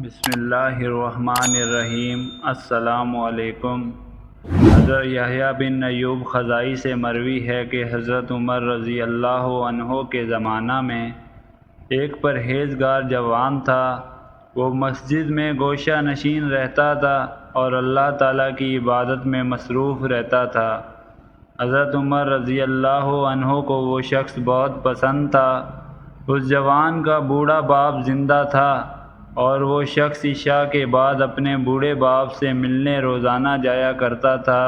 بسم اللہ الرحمن الرحیم۔ السلام علیکم۔ حضرت یحییٰ بن ایوب خزائی سے مروی ہے کہ حضرت عمر رضی اللہ عنہ کے زمانہ میں ایک پرہیزگار جوان تھا۔ وہ مسجد میں گوشہ نشین رہتا تھا اور اللہ تعالیٰ کی عبادت میں مصروف رہتا تھا۔ حضرت عمر رضی اللہ عنہ کو وہ شخص بہت پسند تھا۔ اس جوان کا بوڑھا باپ زندہ تھا اور وہ شخص عشاء کے بعد اپنے بوڑھے باپ سے ملنے روزانہ جایا کرتا تھا۔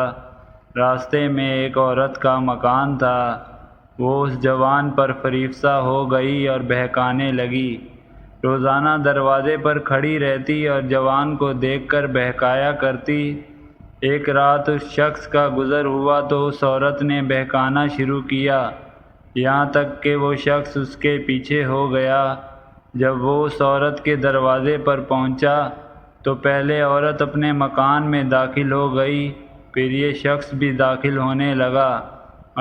راستے میں ایک عورت کا مکان تھا۔ وہ اس جوان پر فریفتہ ہو گئی اور بہکانے لگی۔ روزانہ دروازے پر کھڑی رہتی اور جوان کو دیکھ کر بہکایا کرتی۔ ایک رات اس شخص کا گزر ہوا تو اس عورت نے بہکانا شروع کیا، یہاں تک کہ وہ شخص اس کے پیچھے ہو گیا۔ جب وہ اس عورت کے دروازے پر پہنچا تو پہلے عورت اپنے مکان میں داخل ہو گئی، پھر یہ شخص بھی داخل ہونے لگا۔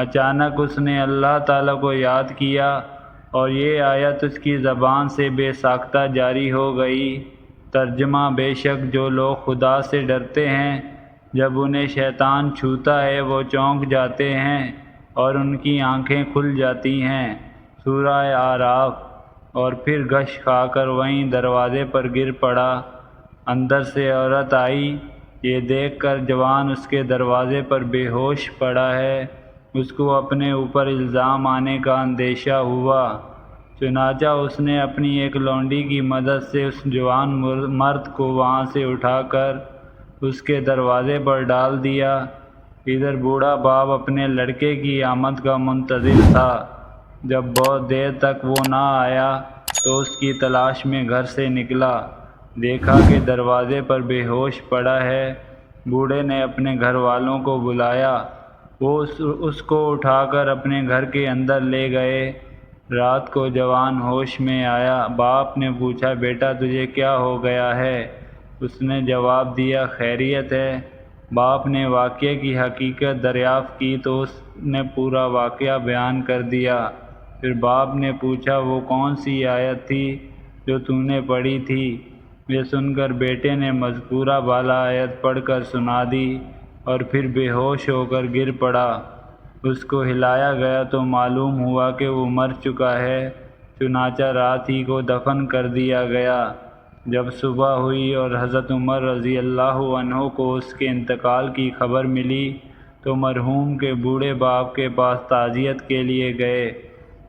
اچانک اس نے اللہ تعالیٰ کو یاد کیا اور یہ آیت اس کی زبان سے بے ساختہ جاری ہو گئی۔ ترجمہ: بے شک جو لوگ خدا سے ڈرتے ہیں، جب انہیں شیطان چھوتا ہے وہ چونک جاتے ہیں اور ان کی آنکھیں کھل جاتی ہیں۔ سورہ اعراف۔ اور پھر غش کھا کر وہیں دروازے پر گر پڑا۔ اندر سے عورت آئی، یہ دیکھ کر جوان اس کے دروازے پر بے ہوش پڑا ہے۔ اس کو اپنے اوپر الزام آنے کا اندیشہ ہوا، چنانچہ اس نے اپنی ایک لونڈی کی مدد سے اس جوان مرد کو وہاں سے اٹھا کر اس کے دروازے پر ڈال دیا۔ ادھر بوڑھا باپ اپنے لڑکے کی آمد کا منتظر تھا۔ جب بہت دیر تک وہ نہ آیا تو اس کی تلاش میں گھر سے نکلا، دیکھا کہ دروازے پر بے ہوش پڑا ہے۔ بوڑھے نے اپنے گھر والوں کو بلایا، وہ اس کو اٹھا کر اپنے گھر کے اندر لے گئے۔ رات کو جوان ہوش میں آیا۔ باپ نے پوچھا، بیٹا تجھے کیا ہو گیا ہے؟ اس نے جواب دیا، خیریت ہے۔ باپ نے واقعے کی حقیقت دریافت کی تو اس نے پورا واقعہ بیان کر دیا۔ پھر باپ نے پوچھا، وہ کون سی آیت تھی جو تو نے پڑھی تھی؟ یہ سن کر بیٹے نے مذکورہ بالا آیت پڑھ کر سنا دی اور پھر بے ہوش ہو کر گر پڑا۔ اس کو ہلایا گیا تو معلوم ہوا کہ وہ مر چکا ہے، چنانچہ رات ہی کو دفن کر دیا گیا۔ جب صبح ہوئی اور حضرت عمر رضی اللہ عنہ کو اس کے انتقال کی خبر ملی تو مرحوم کے بوڑھے باپ کے پاس تعزیت کے لیے گئے۔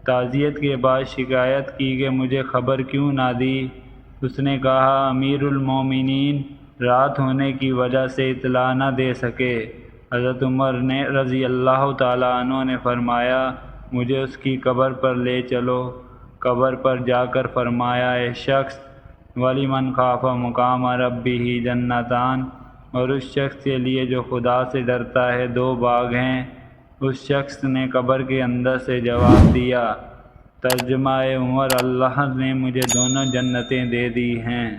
تعزیت کے بعد شکایت کی کہ مجھے خبر کیوں نہ دی؟ اس نے کہا، امیر المومنین رات ہونے کی وجہ سے اطلاع نہ دے سکے۔ حضرت عمر نے رضی اللہ تعالیٰ عنہ نے فرمایا، مجھے اس کی قبر پر لے چلو۔ قبر پر جا کر فرمایا، اے شخص، وَلِمَنْ خَافَ مَقَامَ رَبِّهِ جَنَّتَانِ، اور اس شخص کے لیے جو خدا سے ڈرتا ہے 2 باغ ہیں۔ اس شخص نے قبر کے اندر سے جواب دیا، ترجمہ: اے عمر، اللہ نے مجھے دونوں جنتیں دے دی ہیں۔